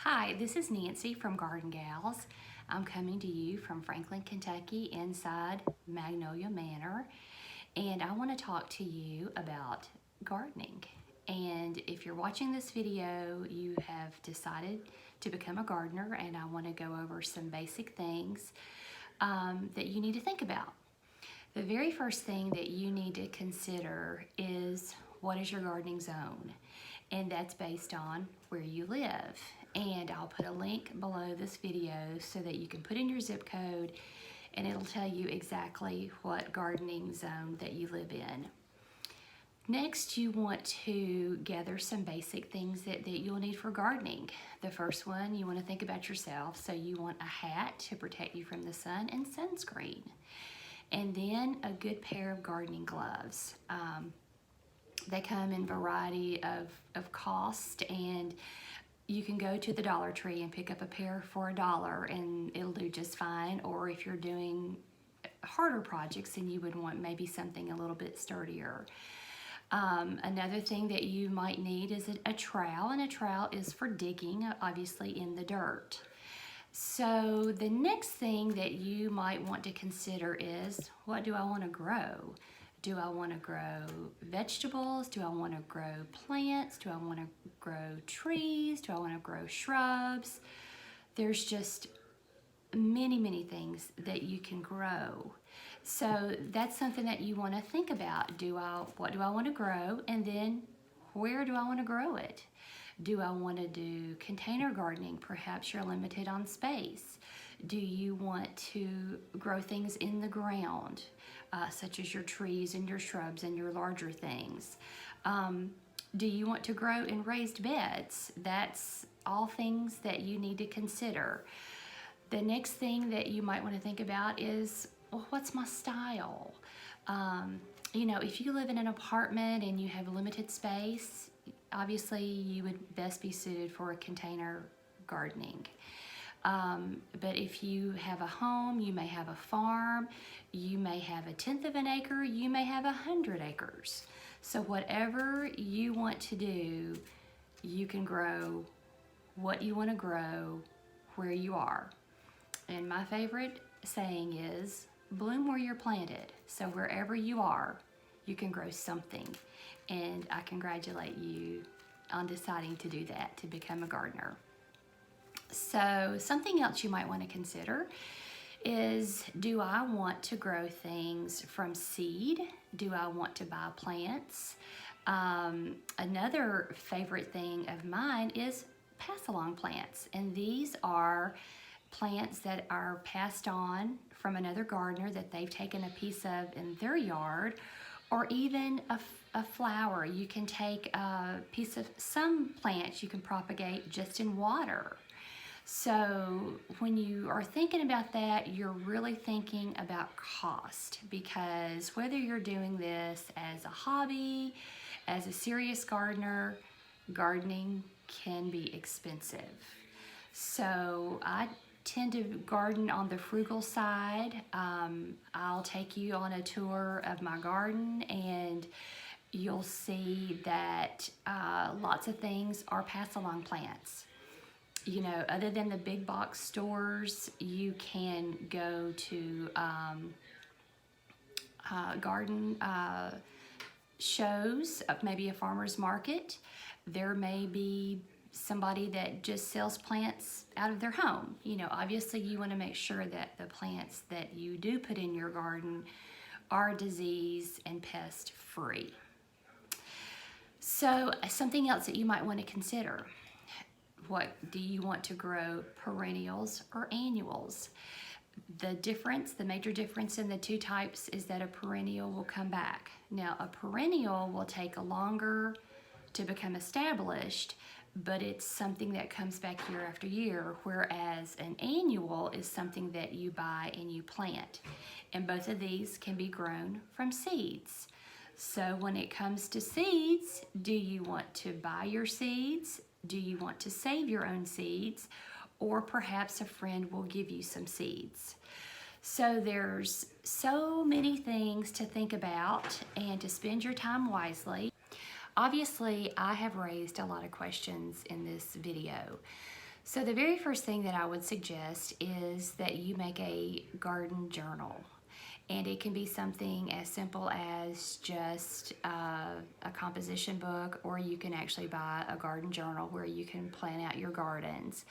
Hi, this is Nancy from Garden Gals. I'm coming to you from Franklin, Kentucky, inside Magnolia Manor, and I want to talk to you about gardening. And if you're watching this video, you have decided to become a gardener, and I want to go over some basic things that you need to think about. The very first thing that you need to consider is, what is your gardening zone? And that's based on where you live. And I'll put a link below this video so that you can put in your zip code and it'll tell you exactly what gardening zone that you live in. Next, you want to gather some basic things that you'll need for gardening. The first one, you want to think about yourself. So you want a hat to protect you from the sun and sunscreen. And then a good pair of gardening gloves. They come in variety of cost, and you can go to the Dollar Tree and pick up a pair for $1 and it'll do just fine. Or if you're doing harder projects, then you would want maybe something a little bit sturdier. Another thing that you might need is a trowel, and a trowel is for digging, obviously, in the dirt. So the next thing that you might want to consider is, what do I want to grow? Do I want to grow vegetables? Do I want to grow plants? Do I want to grow trees? Do I want to grow shrubs? There's just many things that you can grow. So that's something that you want to think about. What do I want to grow? And then where do I want to grow it? Do I want to do container gardening? Perhaps you're limited on space. Do you want to grow things in the ground, such as your trees and your shrubs and your larger things? Do you want to grow in raised beds? That's all things that you need to consider. The next thing that you might want to think about is, well, what's my style? If you live in an apartment and you have limited space, obviously you would best be suited for a container gardening. But if you have a home, you may have a farm, you may have 1/10 of an acre, you may have 100 acres. So whatever you want to do, you can grow what you want to grow where you are. And my favorite saying is, bloom where you're planted. So wherever you are, you can grow something. And I congratulate you on deciding to do that, to become a gardener. So something else you might want to consider is, do I want to grow things from seed? Do I want to buy plants? Another favorite thing of mine is Passalong plants. And these are plants that are passed on from another gardener that they've taken a piece of in their yard, or even a flower. You can take a piece of some plants you can propagate just in water. So when you are thinking about that, you're really thinking about cost, because whether you're doing this as a hobby, as a serious gardener, gardening can be expensive. So I tend to garden on the frugal side. I'll take you on a tour of my garden and you'll see that lots of things are pass-along plants. Other than the big box stores, you can go to garden shows, maybe a farmer's market. There may be somebody that just sells plants out of their home. Obviously you want to make sure that the plants that you do put in your garden are disease and pest free. So something else that you might want to consider, what do you want to grow, perennials or annuals? The major difference in the two types is that a perennial will come back. Now, a perennial will take longer to become established, but it's something that comes back year after year, whereas an annual is something that you buy and you plant. And both of these can be grown from seeds. So when it comes to seeds, do you want to buy your seeds? Do you want to save your own seeds? Or perhaps a friend will give you some seeds. So there's so many things to think about and to spend your time wisely. Obviously, I have raised a lot of questions in this video. So the very first thing that I would suggest is that you make a garden journal. And it can be something as simple as just a composition book, or you can actually buy a garden journal where you can plan out your gardens.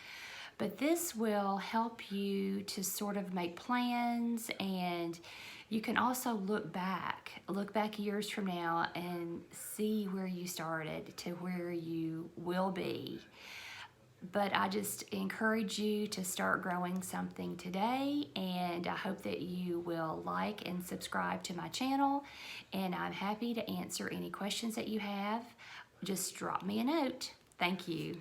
But this will help you to sort of make plans, and you can also look back years from now and see where you started to where you will be. But I just encourage you to start growing something today, and I hope that you will like and subscribe to my channel, and I'm happy to answer any questions that you have. Just drop me a note. Thank you.